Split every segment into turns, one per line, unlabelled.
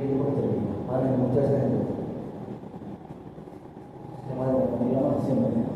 இது கொடுத்துருக்கீங்க பாருங்கள் முக்கியம் இல்லாமல் விஷயம் பண்ணுங்க.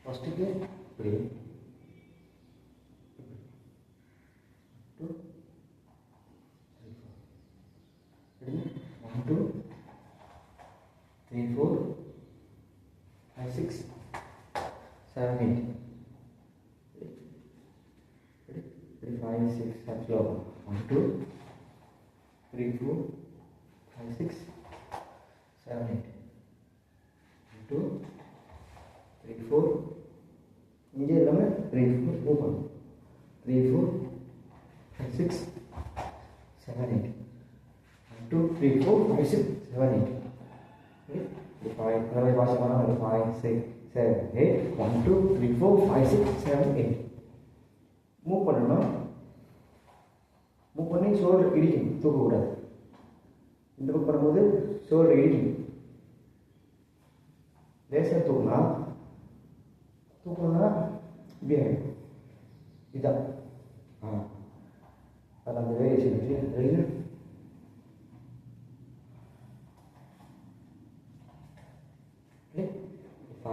ஃபஸ்ட்டுக்கு இப்படி 2 3 4 1 2 3 4 5 6 7 8 5 6 7 slow 1 2 3 4 5 6 7 8 1 2 3 4 இங்கே எல்லாமே 3 4 மூவ் பண்ணும் 3 4 5 6 7 8 1 2 3 4 5 6 7 8 5 கலவை பாஷை பண்ணால் 5 6 7 8 1 2 3 4 5 6 7 8 மூவ் பண்ணணும். மூவ் பண்ணி ஷோல்டர் இடிக்கணும், தூக்கக்கூடாது. இந்த பக்கம் பண்ணும்போது ஷோல்டர் இடிக்கணும். லேசாக தூக்கணும் இப்படி ஆகிடும். இதுதான் அது அந்த வேரியேஷன் வச்சு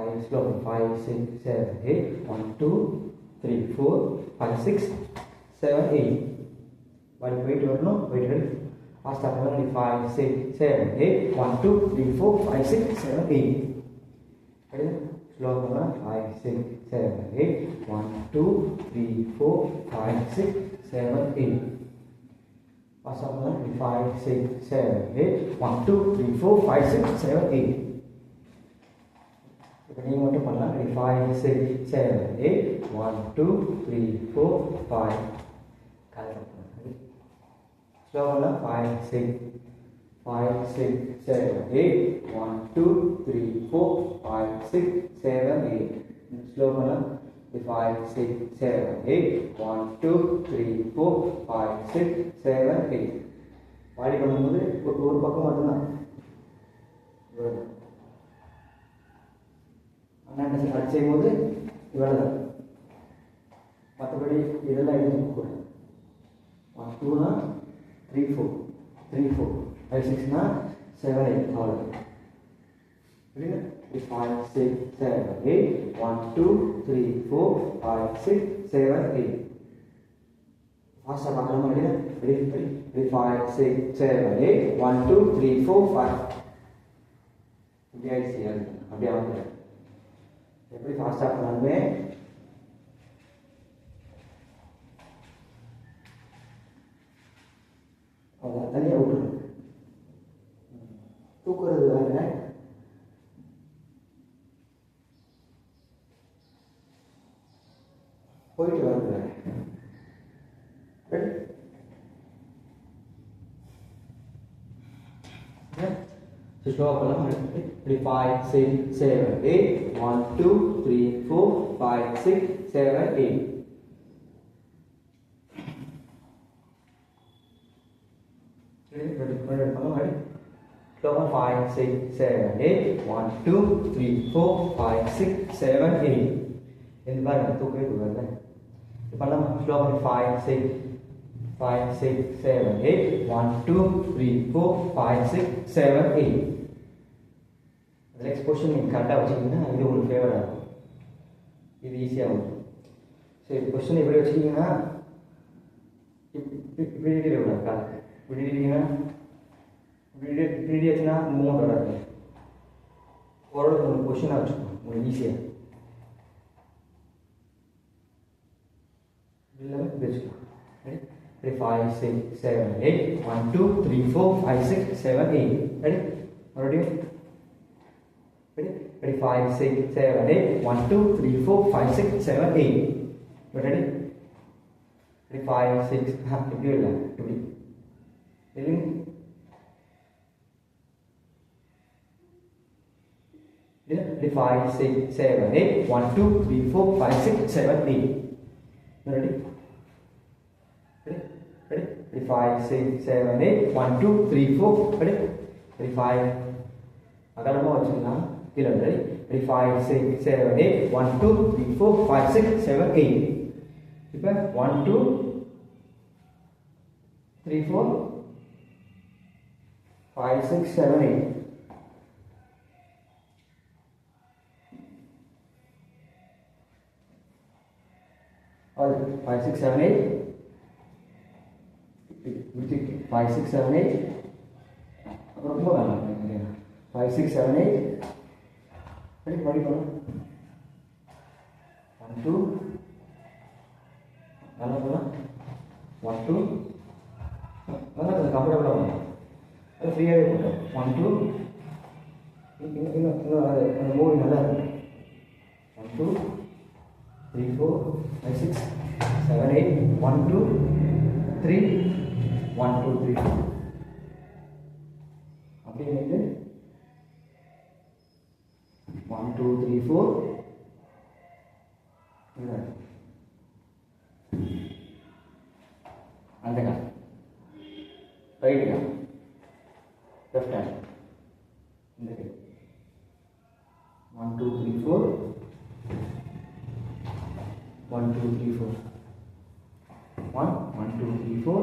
5 slow 5 6 7 8 1 2 3 4 5 6 7 8 body weight வரணும். weight ready fast ஆக 5 6 7 8 1 2 3 4 5 6 7 8 ready slow பண்ணா 5 6 7 8 1 2 3 4 5 6 7 8 fast ஆக 5 6 7 8 1 2 3 4 5 6 7 8 இப்போ நீங்கள் மட்டும் பண்ணலாம். 5 6 7 8 1 2 3 4 5 கால் ஸ்லோ பண்ணலாம். 5 6 5 6 7 8 1 2 3 4 5 6 7 8 ஸ்லோ பண்ணலாம். 5 6 7 8 1 2 3 4 5 6 7 8 பாடி பண்ணும்போது ஒரு பக்கம் மட்டும்தான் ஆனால் என்ன அது செய்யும்போது இவ்வளோ தான். மற்றபடி இதெல்லாம் எதுவும் கூட 1 2னா 3 4 3 4 5 6னா 7 8 அவ்வளோ. புரியுது? 5 6 7 8 1 2 3 4 5 6 7 8. ஃபாஸ்ட்டாக பார்க்கலாமா? இல்லையா? ரெடி 5 6 7 8 1 2 3 4 5. இப்படி ஆயிடுச்சு. அப்படியே வாங்க. எப்படி ஃபாஸ்ட்டாக பண்ணாலுமே அவ்வளோ தனியாக விட்டுருங்க. தூக்குறது வேற, போயிட்டு வர்றது வேற. ஸ்லோவாக பண்ணலாம். 5 6 7 8 1 2 3 4 5 6 7 8. Ready? 5 6 7 8 1 2 3 4 5 6 7 8. இந்த பாருங்க தூக்கவே கூடாது. பண்ணலாம். ஸ்லோவாக 5 6 7 8 1 2 3 4 5 6 7 8. நெக்ஸ்ட் பொசிஷன் நீங்கள் கரெக்டாக வச்சுக்கிங்கன்னா இது உங்களுக்கு ஃபேவராக இருக்கும். இது ஈஸியாக வரும். சரி, பொசிஷன் எப்படி வச்சுக்கிங்கன்னா இப்படி விட காலை இப்படி இடிங்கன்னா இப்படி வச்சுன்னா மூமெண்ட் வராது. ஓரளவுக்கு உங்களுக்கு பொசிஷனாக வச்சுக்கணும் உங்களுக்கு ஈஸியாக. இல்லை வச்சுக்கலாம். 5 6 7 8 1 2 3 4 5 6 7 8. Ready? Mறுபடியும். Ready? 5 6 7 8 1 2 3 4 5 6 7 8. Ready? 5 6 இப்படி இல்லை இப்படி இல்லைங்க. Ready? 5 6 7 8 1 2 3 4 5 6 7 8. Ready? Ready? 5 6 7 8 1 2 3 4. Ready? 5 அகலமாக வச்சுக்கலாம். கீழே. Ready? 5 6 7 8 1 2 3 4 5 6 7 8. இப்போ 1 2 3 4 5 6 7 8. और 5 6 7 8 5 6 7 8 அப்புறம் ரொம்ப வேணாம் 5 6 7 8 படி பண்ணலாம். 1 2 நல்லா பண்ணலாம். 1 2 நல்லா கொஞ்சம் கம்ஃபர்டபுளாக பண்ணலாம். அது ஃப்ரீயாகவே போட்டோம். 1 2 இன்னும் அந்த மூவி நல்லா இருக்கும். 1 2 3 4 5 6 7 8 1 2 3 1 2 3 4. அப்படின்ட்டு 1 2 3 4 அந்த கால் ரைட் கால் லெஃப்ட் ஹேண்ட் இந்த கை 1 2 3 4 1 2 3 4 1 1 2 3 4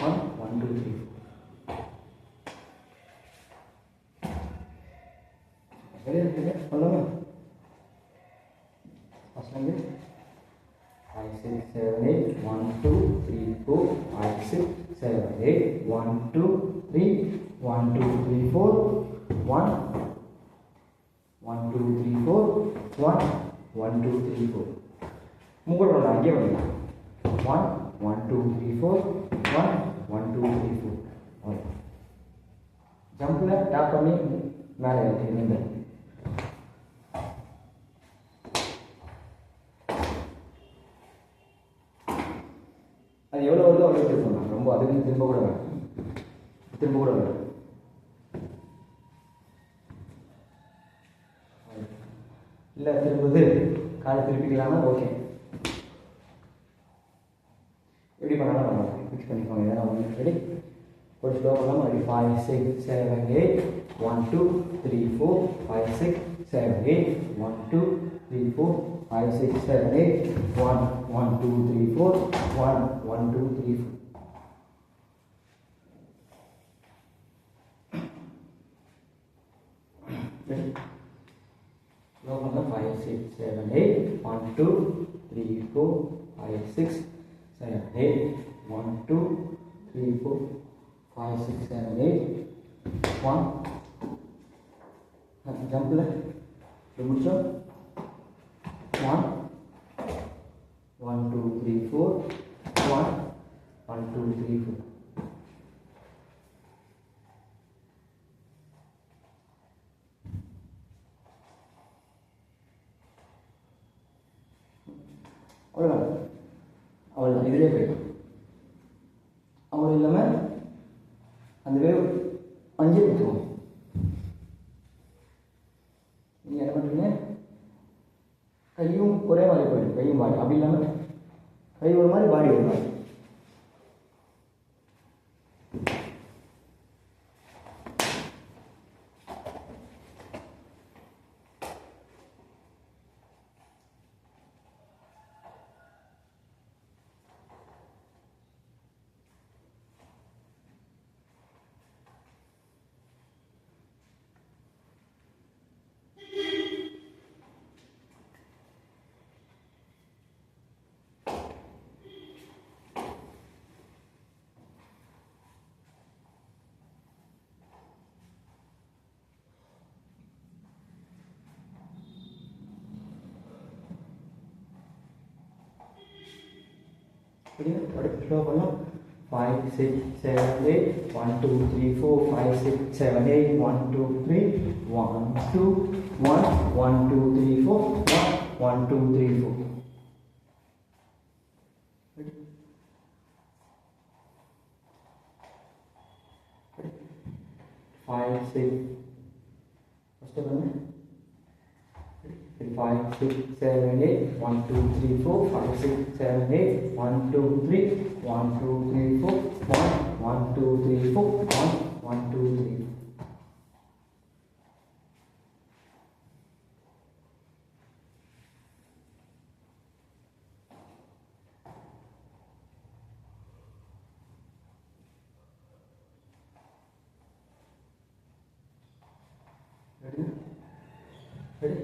1 1 2 3 4. சரியா பண்ணலாமா? ஃபர்ஸ்ட் வந்து 5 6 7 8 1 2 3 4 5 6 7 8 1 2 3 1 2 3 4 1 1 2 3 4 1 1 2 3 4. மூணு அங்கே வரலாம். 1 1 2 3 4 1 1 2 3 4. ஜம்பில் டேப் பண்ணி மேலே ஏற்றிங்க. அது எவ்வளோ வருதோ அவ்வளோ திரும்பலாம். ரொம்ப அதுக்கு திரும்ப கூட வேணும். இல்லை திரும்புது காலை திருப்பிக்கலாம்னா ஓகே. எப்படி பண்ணாலும் பண்ணலாம். ஃபிக்ஸ் பண்ணிக்கோங்க. ஏன்னா ஒன்று ரெடி ஒரு ஸ்லோ பண்ணாமல் அப்படி 5 6 7 8 1 2 3 4 5 6 7 8 1 2 3 4 5 6 7 8 1 1 2 3 4 1 1 2 3 4. Slow பண்ணால் 5 6 7 8 1 2 3 4 5 6 7 8 1 2 3 4 5 6 7 8 1 ஜம்பில் முடிச்சோம் 1 1 2 3 4 1 1 2 3 4. அவ்வளோதான் இதிலே போயிடும். அவ்வளோ இல்லாமல் அந்த வேவ் 5 கொடுத்துருவோம். நீங்கள் என்ன பண்ணுறீங்க, கையும் ஒரே மாதிரி போயிடும், கையும் பாடி அப்படி இல்லாமல் கை ஒரு மாதிரி பாடி ஒரு மாதிரி. Slow பண்ணலாம் 5 6 7 8 1 2 3 4 5 6 7 8 1 2 3 1 2 1 1 2 3 4 1 2 3 4. Ready? 5 6 first one 5 6 7 8 1 2 3 4 5 6 7 8 1 2 3 1 2 3 4 1 1 2 3 4 1 1 2 3 4. Ready? Ready?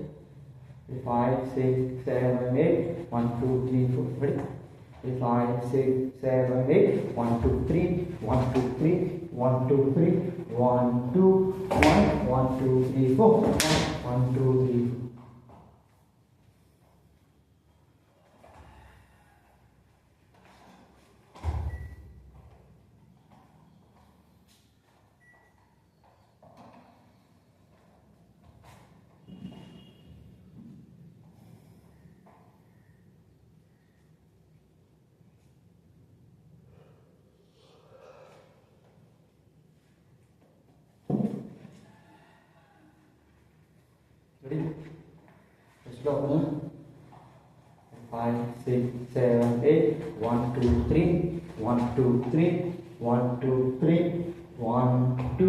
5 6 7 8 1 2 3 4. Ready? 5 6 7 8 1 2 3 1 2 3 1 2 3 1 2 1 1 2 3 4 1 2 3 4. Ready? Let's go. 5 6 7 8 1 2 3 1 2 3 1 2 3 1 2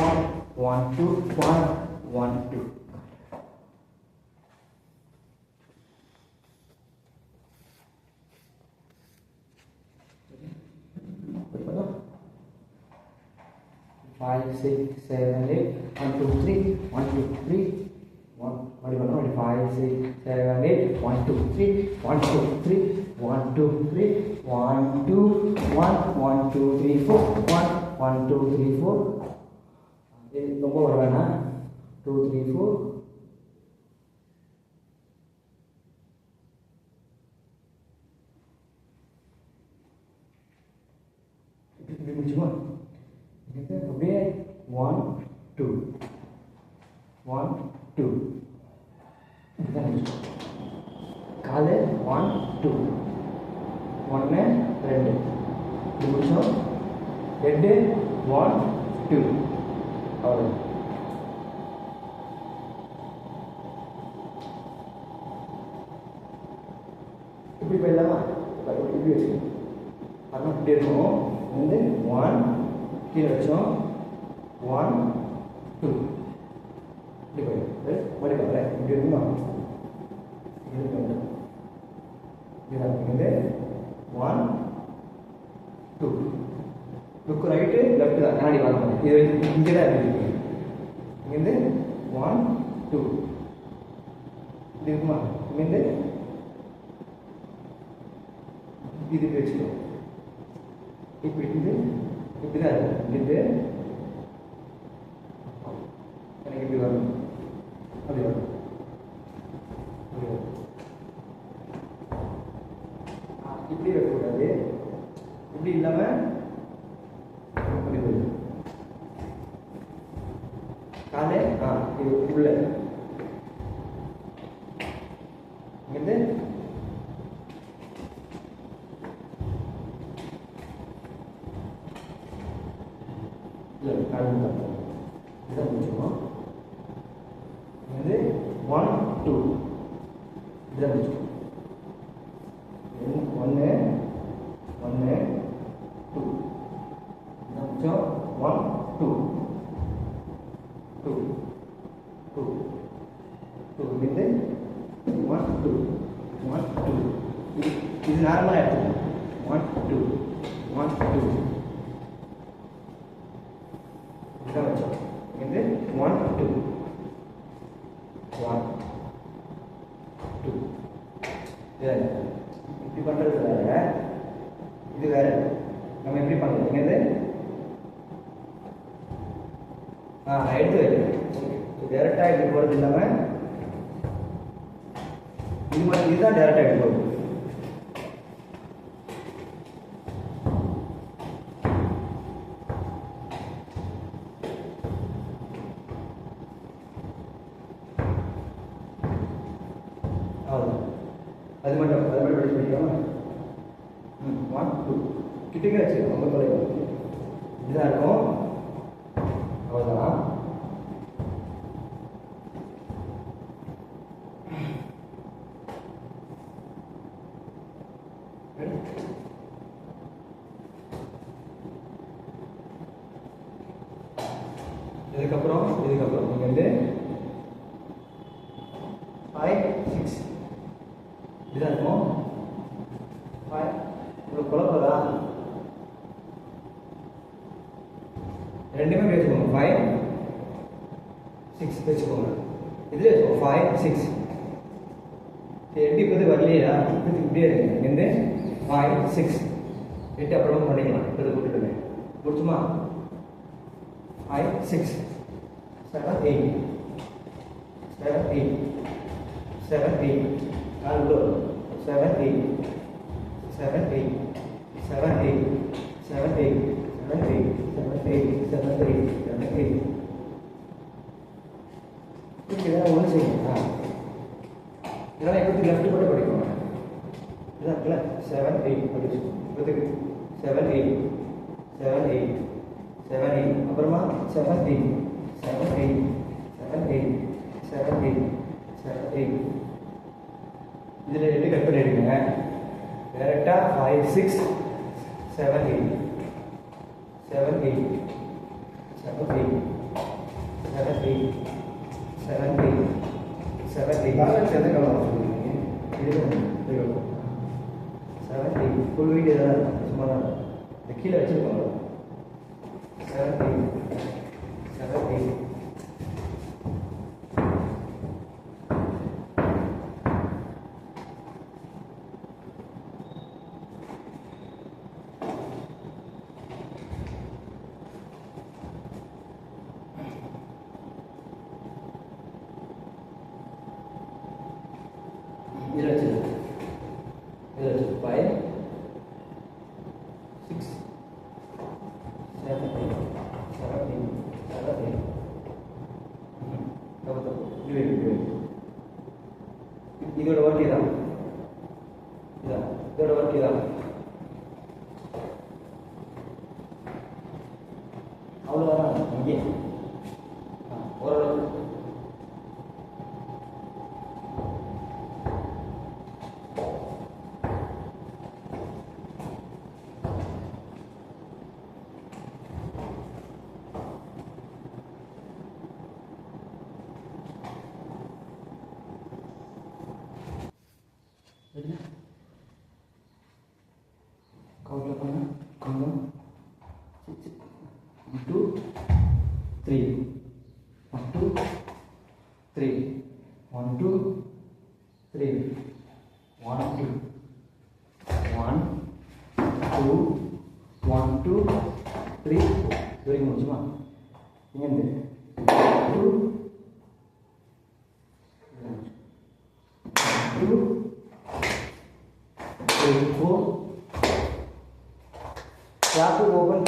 1 1 2 1 1 2. Five, six, seven, eight, 1 2 3 1 2 3 1 5 6 7 8 1 2 3 1 2 3 1 2 3 1 2 1 1 2 3 4 1 1 2 3 4. இது ரொம்ப வரவேனா 2 3 4 இப்படி முடிச்சுமா அப்படியே 1 2 1 2 காலை 1 2 1 2 முடிச்சோம் ஹெட்டு 1 2 அவ்வளோ. இப்படி போயிடலாமா இப்படி வச்சுக்கணும். ஆனால் இப்படி இருக்கும் வந்து 1 கீழே வச்சோம் 1 2 இப்படி போயிடும் மறுபடியும் ரைட் இப்படி இருக்குமா இது பண்ணும் இதுதான் இங்கே 1 2 லுக் ரைட்டு லெஃப்ட் தான் கண்ணாடி வாங்க இது இங்கே தான் இருக்குது இங்கேருந்து 1 2 இது இருக்குமா இங்கேருந்து இது வச்சுக்கோ இப்படி இது இப்படி தான் இருக்கும் இங்கேருந்து எனக்கு இப்படி வரும் அப்படி வரும் அப்படி வரும் இப்படி வைக்கக்கூடாது இப்படி இல்லாமல் அப்படி வரும் காலே இது உள்ள இங்கேருந்து இல்லை காலம் தான் இதான் முடிச்சுக்கணும் இங்கேருந்து 1 2 இதான் முடிச்சுக்கணும் 1 1 2 இதான் முடிச்சோம் 1 2 2 2 2 இங்கேருந்து 1 2 1 2 இது நார்மலாக எடுத்துக்கணும் 1 2 1 2 இதான் வச்சோம் இங்கேருந்து 1 2 1 2 இதான் இப்படி பண்ணுறது வேற இது வேற நம்ம எப்படி பண்ணலாம் இங்கேருந்து எடுத்து வைக்கிறேன் டேரெக்டாக இப்படி போகிறது இல்லாமல் இது மாதிரி இதுதான் டேரெக்டாக எடுத்து போகுது அது மட்டும் படிச்சு படிக்காம 1 2 கிட்டே வச்சு ரொம்ப தொலைவு இதுதான் இருக்கும் அவ்வளோதான் இதுக்கப்புறம் நீங்கள் வந்து 5 6 இதுதான் இருக்கும் 5 உங்களுக்கு குழப்பதா ரெண்டுமே வச்சுக்கோங்க 5 6 வச்சுக்கோங்க இதுல வச்சுக்கோங்க 5 6 எட்டு இப்போது வரலையா இப்படியே இருக்கு இங்கேருந்து 5 6 எட்டு அப்புறம் பண்ணிக்கலாம் இப்போ கூப்பிட்டுருங்க முடிச்சுமா 5 6 7 8 7 8 7 8 நாலு 7 8 7 8 7 8 7 8 7 8 7 8 7 8 7 8 இதெல்லாம் ஒன்று செய்யுங்க இதெல்லாம் எப்படி லெஃப்ட் போட்டு படிக்கணும் இதுதான் இருக்குல்ல 7 8 படிச்சு இப்போதுக்கு 7 8 7 8 7 8 அப்புறமா 7 8 7 8 7 8 7 8 7 8 இதில் எப்படி கட் பண்ணிடுங்க டேரெக்டாக 5 6 7 8 7 8 7 8 7 8 7 8 7 8 பேலன்ஸ் எந்த கலர் சொல்லுவீங்க இது 7 8 ஃபுல் வீட் எதாவது சும்மா தான் இந்த கீழே வச்சுருக்கோங்க 7 8 7 8 இதில் வச்சுருக்கோம் 5 6 7 8 7 8 இதோட ஒர்க் இதான் இதோட ஒர்க் இதான் அவ்வளோதான் இங்கே ஓரளவுக்கு 1 2 3 1 2 3 1 2 3 1 2 1 2 1 2 3 4 முடிச்சுமா இங்கே 2 2 3 4 trap open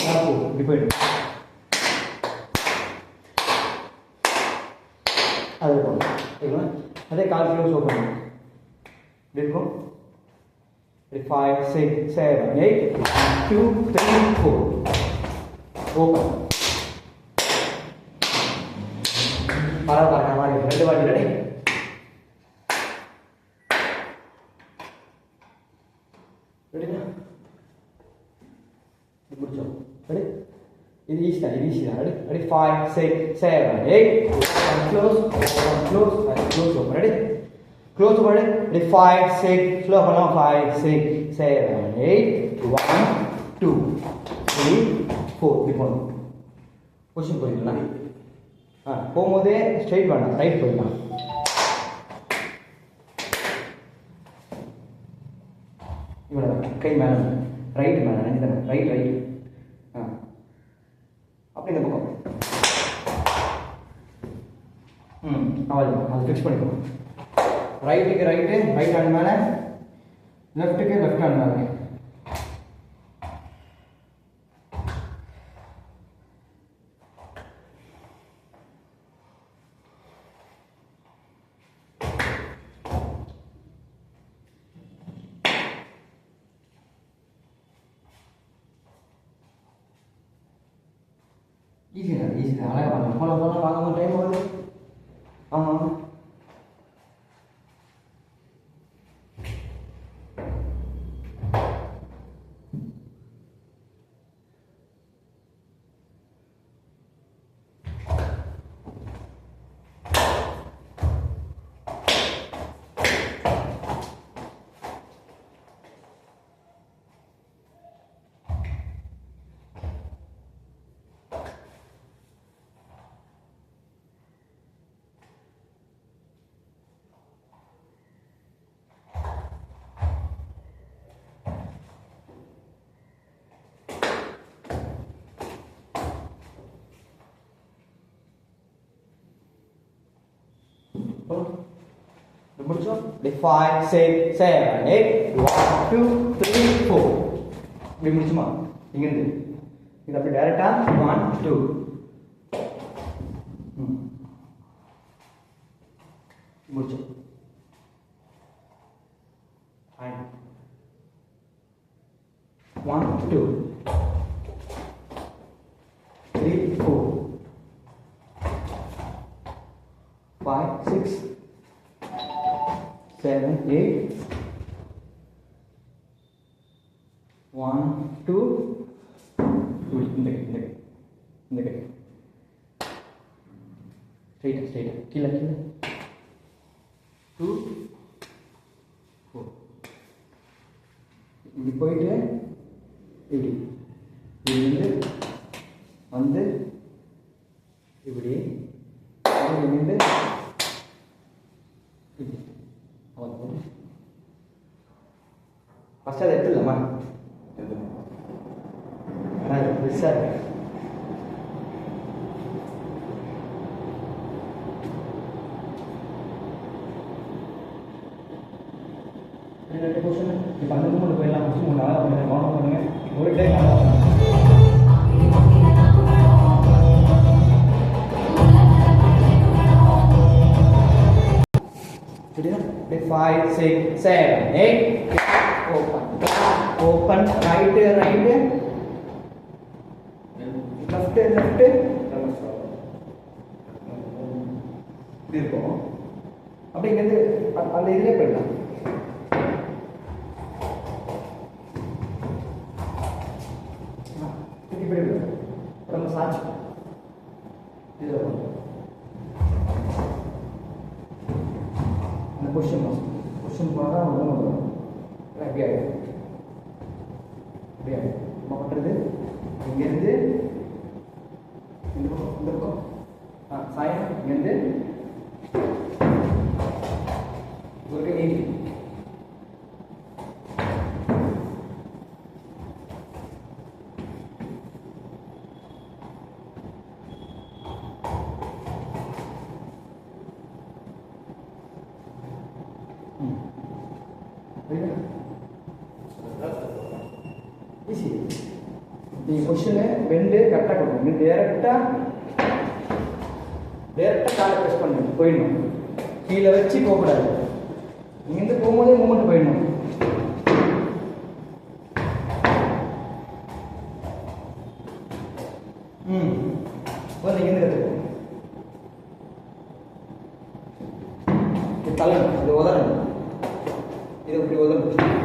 repeat அது போகும் சரிங்களா அதே கால் க்ளோஸ் ஓப்பன் இப்படி இருக்கும் 5 6 7 8 2 3 4 ஓப்பன் பரவாயில்ல மாதிரி 2 வாட்டி ரெடி ரெடினா முடிச்சோம் ரெடி இது ஈஸி தான் ready ready 5 6 7 8 close close open ready close open ready 5 6 slow பண்ணலாம் 5 6 7 8 1 2 3 4 இப்படி போகணும் கொஸ்டின் புரியுதுங்களா போகும்போதே ஸ்ட்ரைட் வேண்டாம் ரைட் போயிடலாம் இவ்வளோ கை மேலே ரைட் மேலே நினைச்சு ரைட் அப்படி இந்த பக்கம் அவ்வளோ அது ஃபிக்ஸ் பண்ணிக்கணும் ரைட்டுக்கு ரைட் ஹேண்ட் மேலே லெஃப்ட்டுக்கு லெஃப்ட் ஹேண்ட் மேலே ஈஸி தான் அழகாக பண்ணலாம் போகலாம் வாங்க டைம் ஆகுது ஆமாம் முடிச்சோம் 5 6 7 8 1 2 3 4 இப்படி முடிச்சுமா இங்கிருந்து இது அப்படி டைரக்டா 1 2 முடிச்சோம் 1 2 3 4 5 6 7 8 1 2 இந்த கை ஸ்ட்ரைட்டா கீழே 2 4 இப்படி போயிட்டு இப்படி இருந்து வந்து இப்படி இருந்து இப்படி ஃபஸ்ட் அதை எடுத்துடலாமா சார் ரெண்டு கொஸ்டின் இப்போ அந்த மூணு போயிடலாம் கொஸ்டின் ஒன்று நல்லா பண்ணுங்க கவனம் பண்ணுங்க ஒரு டைம் நல்லா பண்ணுங்க சரியா 5 6 7 8 open right left இப்படி இருக்கும் அப்படிங்கிறது அந்த இதிலே போயிடலாம் இப்படி நம்ம சாட்சி இதில் அந்த கொஸ்டின் போனால் ஒன்றும் வரும் அப்படியே அப்படியே ரைட்டு நம்ம பண்ணுறது இங்கேருந்து இந்த பக்கம் சாயம் இங்கேருந்து ஒரு கை நீட்டி ஈஸி. நீங்கள் கொஷினு பெண்டு கரெக்டாக கொடுக்கணும். நீங்கள் டேரெக்டாக காலை ப்ரெஸ் பண்ணணும், போயிடணும். கீழே வச்சு போகக்கூடாது. இங்கேருந்து போகும்போதே மூமெண்ட் போயிடணும். வந்து இங்கேருந்து கற்றுக்கணும். தள்ளணும், இது உதறணும், இது இப்படி உதறணும்.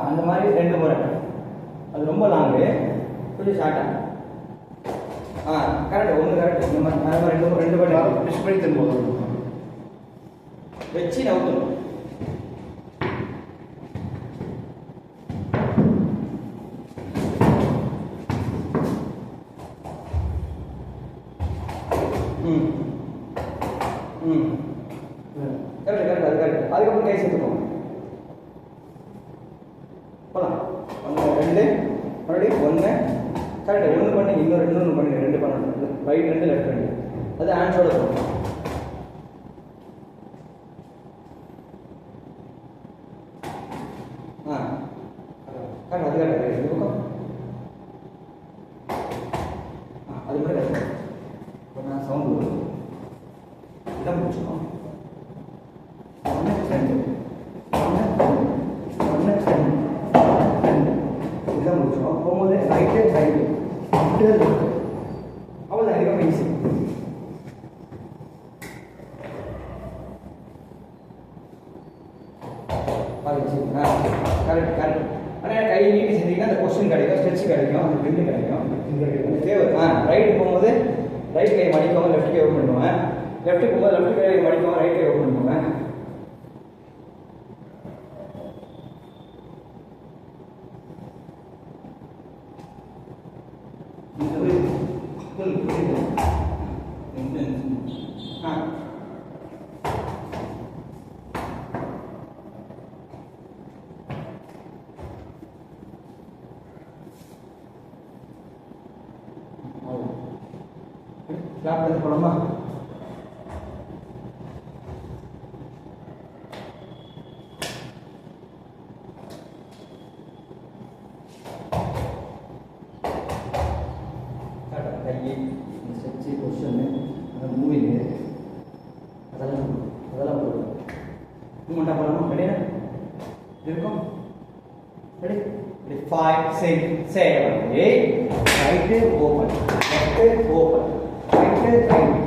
அந்த மாதிரி 2 முறை. அது ரொம்ப லாங்கு, கொஞ்சம் ஷார்ட்டாக. கரெக்டு, ஒன்று கரெக்டு. இந்த மாதிரி அந்த மாதிரி 2 முறை ப்ரெஷ் பண்ணி திரும்ப வச்சு நவுத்தணும். கரெக்டு கரெக்டு, அது கரெக்டு. அதுக்கப்புறம் கை சேர்த்துக்கோங்க. போகலாம். 1 2 மறுபடியும் 1 கரெக்டு. 1 பண்ணி இன்னொன்று பண்ணுங்க. 2 பண்ணணும். Right 2 left 2. அது ஹேண்ட்ஸோட போகணும். கரெக்டு, அது கரெக்டு. இந்த பக்கம் அது மட்டும் கரெக்டு. இப்போ நான் சவுண்டு வரும் இடம் முடிச்சுக்கோம். 1 2 இதான் முடிச்சோம். போகும்போது ரைட்டு ரைட்டு அவ்வளோ அதிகமாக ஈஸி. Correct correct. ஆனால் கை நீட்டி செஞ்சீங்கன்னா அந்த கொஸ்டின் கிடைக்கும், ஸ்ட்ரெச் கிடைக்கும், அந்த பிரிண்ட் கிடைக்கும். ரைட்டு போகும்போது ரைட் கை மடிக்கோங்க, லெஃப்ட் கை ஓப்பன் பண்ணுவேன். லெஃப்ட்டு போகும்போது லெஃப்ட் கை மடிக்கோங்க, ரைட் கை ஓப்பன் பண்ணுவேன். கிளாப் பண்ணி போலாமா? கை ஸ்ட்ரெச்சு பொசிஷனு மூவிங்கு அதெல்லாம் போடுவோம். மூமெண்ட்டாக போகலாமா? ரெடியா இருக்கும்? Ready? 5 6 7 8 right open, left open, right right,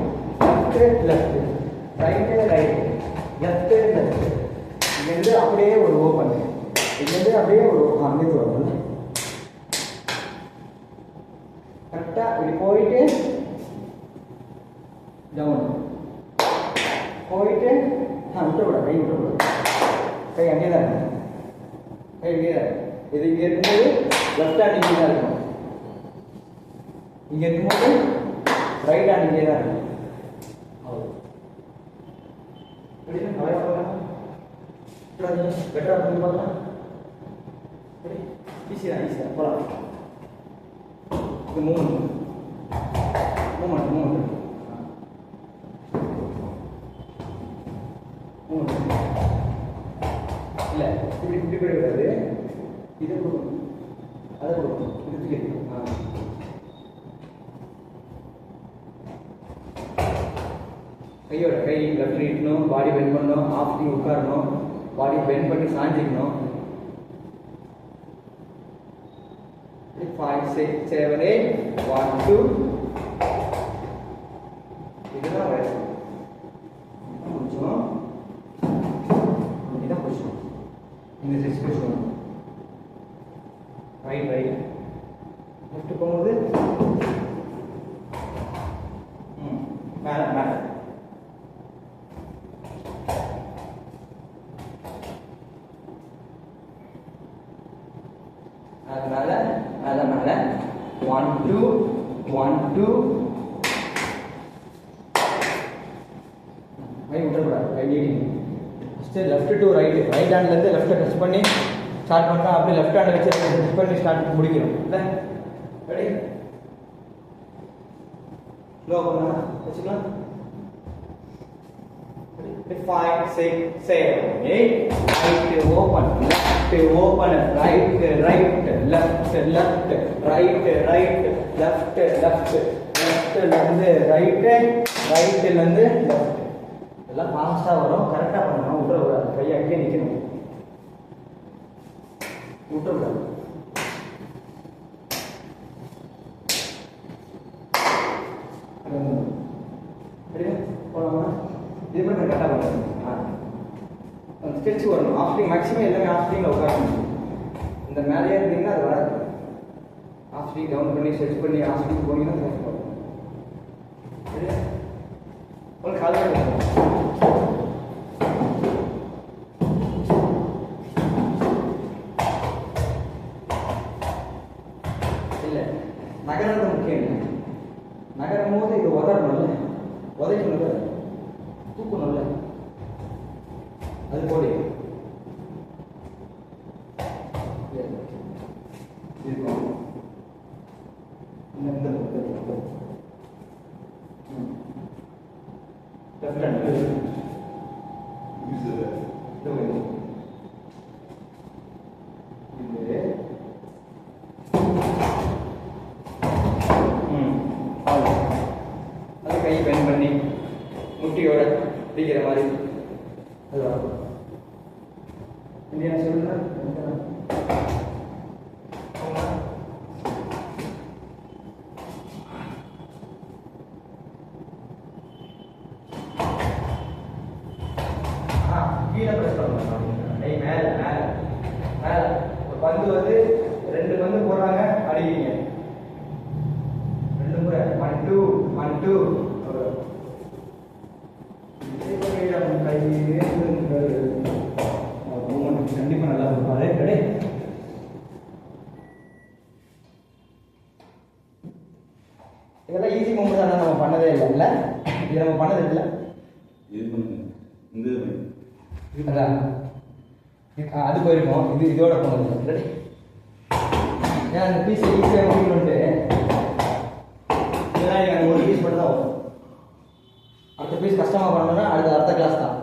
left left, right right, left left. இங்கேருந்து அப்படியே ஒரு ஓப்பன், இங்கேருந்து அப்படியே ஒரு அங்கேருந்து ஓப்பன். கரெக்டாக இப்படி போயிட்டு டவுன் போயிட்டு விட்டுக்கூடாது, கை விட்டுக்கூடாது. கை அங்கே தான் இருக்கும், கை இங்கே தான் இருக்கும். இது இங்கே இருக்கும்போது லெஃப்ட் ஹேண்ட் இங்கே தான் இருக்கும், இங்கே இருக்கும்போது ரைட் ஹேண்ட் இங்கே தான் இருக்கும். அவ்வளோ பெட்டராக பண்ணி பார்க்கலாம். ஈஸியாக ஈஸியாக போகலாம். இது மூமெண்ட் இல்லை, இப்படி இப்படி போயிடாது. இதை கொடுக்கணும், அதை கொடுக்கணும், இது கையோட கை லெஃப்ட் நீட்டணும், பாடி பெண்ட் பண்ணணும், ஆஃப் டீ உட்காரணும், பாடி பெண்ட் பண்ணி சாஞ்சிக்கணும். 5 6 7 8 1 2 இதுதான் வயசு. முடிச்சோம், இதான் பொசிஷன். இந்த six position right right left போகும்போது மேலே மேலே அது மேலே மேலே மேலே 1 2 1 2 கை விட்டுறக்கூடாது. கை நீட்டிங்க. First left to right, right ஹேண்ட்லேருந்து லெஃப்ட்டை டச் பண்ணி ஸ்டார்ட் பண்ணால் அப்படியே லெஃப்ட் ஹேண்டை வச்சு டச் பண்ணி ஸ்டார்ட் முடிக்கணும். இல்லை ரெடி? ஸ்லோ பண்ணலாம் வச்சுக்கலாம். 5 6 7 8 right open left open right right left left right right left left left ல இருந்து ரைட் ரைட்ல இருந்து லெஃப்ட். எல்லாம் ஃபாஸ்டா வரும். கரெக்டா பண்ணணும். விட்டுறக்கூடாது. கையை அங்கே நிக்கணும். விட்டுறக்கூடாது. போலாமா? இது மாதிரி கரெக்டாக பண்ணுறேன். ஸ்கெட்ச் வரணும். ஆஃப்டிங் மேக்ஸிமம் எல்லாமே ஆஃப்டிங்கில் உட்காரணும். இந்த மேலேயே இருந்தீங்கன்னா அது வராது. ஆஃப்டிங் டவுன் பண்ணி ஸ்கெட்ச் பண்ணி ஆஃப்டிங் போனீங்கன்னா கரெக்டாக வரும். ஒரு காலையில் இல்லை நகரது முக்கியம் இல்லை. நகரும் போது இது உதறணும்ல, உதைக்கணும்ல, தூக்கணும்ல, அது போடு இருக்கும். இந்த லெஃப்ட் ஹேண்ட் அது கை பெண்ட் பண்ணி முட்டியோட பிடிக்கிற மாதிரி அது வரும். இல்லையா சொல்லுங்க. கீழே ப்ரெஸ் பண்ணணும். கை மேலே மேலே மேலே. ஒரு பந்து வந்து 2 பந்து போடுறாங்க, அடிக்கிறீங்க 2 முறை 1 2 1 2. கண்டிப்பா நல்லா இருப்பாரு. ரெடி? இதெல்லாம் ஈஸி மூமெண்ட் தான். நம்ம பண்ணதே இல்லை. இது நம்ம பண்ணது இல்லை. அது போயிருக்கோம். இதோட போனது. ரெடி? ஏன்னா அந்த பீஸ் ஈஸியாக முடிக்கணும்ட்டு இதெல்லாம் எனக்கு அந்த ஒரு பீஸ் மட்டும் தான் வரும். அடுத்த பீஸ் கஷ்டமாக பண்ணணும்னா அடுத்த கிளாஸ் தான்.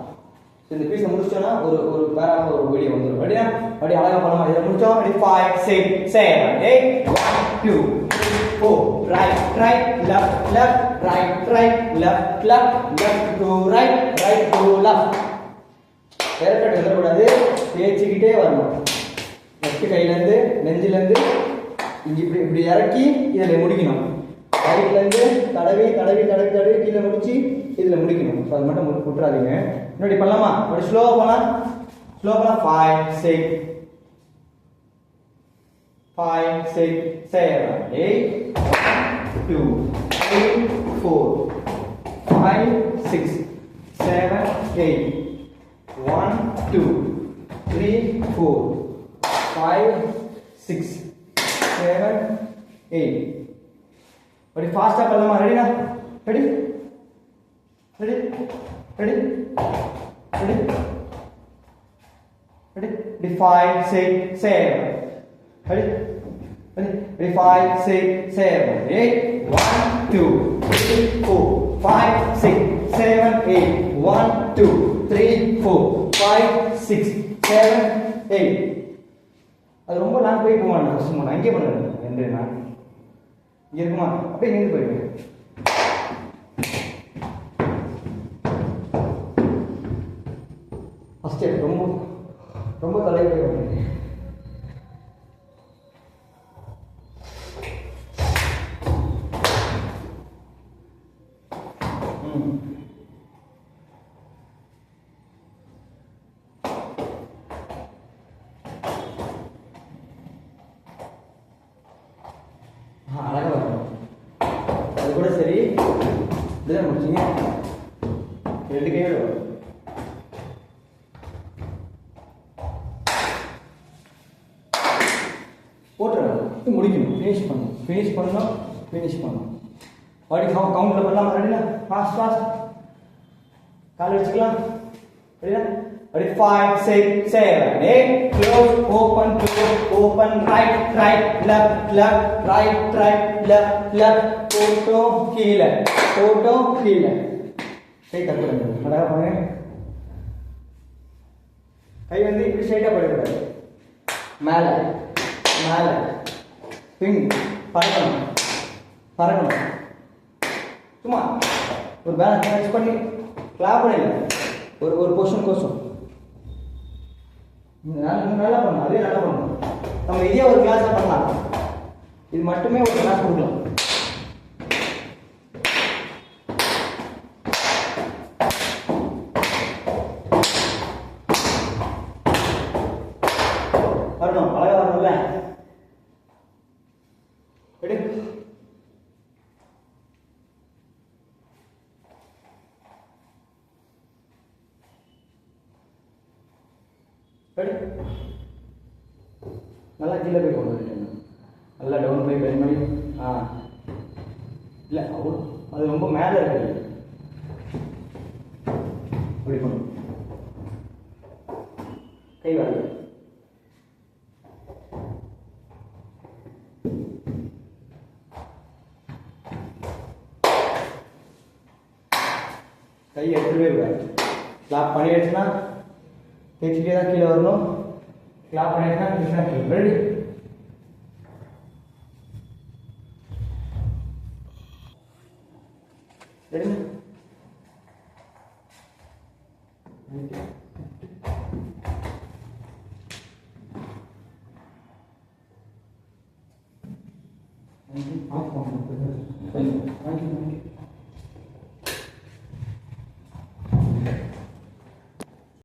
இந்த பீஸை முடிச்சோன்னா ஒரு பேராக ஒரு வீடியோ வந்துடும். ரெடியா? அப்படி அழகாக பண்ணலாம். இதை முடிச்சோம். 5 6 7 8 1 2 3 4 right right left left right right left left left to right right to left. டேரக்டாக எழுதக்கூடாது. தேய்ச்சிக்கிட்டே வரணும். லெஃப்ட் கையிலேருந்து நெஞ்சிலேருந்து இங்கே இப்படி இறக்கி இதில் முடிக்கணும். ரைட்லேருந்து தடவி தடவி தடவி தடவி கீழே முடிச்சு இதில் முடிக்கணும். ஸோ அது மட்டும் விட்டுறாதீங்க. முன்னாடி பண்ணலாமா? அப்படி ஸ்லோவாக போகலாம். ஸ்லோ பண்ணலாம். 5 6 5 6 7 8 2 3 4 5 6 7 8 1 2 3 4 5 6 7 8. அப்படி ஃபாஸ்டா பண்ணலாமா? ரெடினா? Ready ready ready ready ready. 5 6 7 ready ready 5 6 7 8 1 2 3 4 5 6 7 8 1 2 3 4 5 6 7 8. அது ரொம்ப லாங் போய் போக வேண்டாம். ஃபர்ஸ்ட் மூணு அங்கே பண்ணுங்க. 2 நாள் இங்கே இருக்குமா? அப்படியே நின்று போயிடுங்க. ஃபர்ஸ்ட் ரொம்ப ரொம்ப தலைவலி வருது. அழகாக வரணும். அது கூட சரி. இதுதான் முடிச்சிங்க. 2 கையோட வரும். போட்டுருங்க. முடிக்கணும், ஃபினிஷ் பண்ணணும். மறுபடியும் கவுண்டில் பண்ணலாம். ரெடியா? ஃபாஸ்ட் கால் வச்சுக்கலாம். ரெடியா? Ready? 5, 6, 7, 8. Close, open, right, left, right, left. Photo கீழே. கை தட்டுங்க. அழகா பண்ணுங்க. கை வந்து இப்படி ஸ்ட்ரைட்டா படுக்கூடாது. மேலே ஸ்விங் பறக்கணும். சும்மா ஒரு பேலன்ஸ் டச் பண்ணி கிளாப் பண்ணிடல. ஒரு பொசிஷன் கோசம் நல்லா பண்ணணும். அதே நல்லா பண்ணணும். நம்ம இதே ஒரு கிளாஸ் பண்ணலாம். இது மட்டுமே ஒரு கிளாஸ் கொடுக்கலாம். வரணும், அழகா வரணும்ல. எடு. நல்லா கீழே போய் கொண்டு வந்துட்டேன். நல்லா டவுன் போய் பெண்ட் பண்ணி இல்லை அவ்வளோ அது ரொம்ப மேலே இருக்குது. அப்படி பண்ணும். கை வரல. கை எடுத்துவே கூடாது. கிளாப் பண்ணிடுச்சுன்னா தேய்ச்சிட்டே தான் கீழே வரணும். கிளாப் பண்ணிடுச்சுன்னா கீழே. ரெடி? ரெடி? ஆஃப் பண்ணுங்க.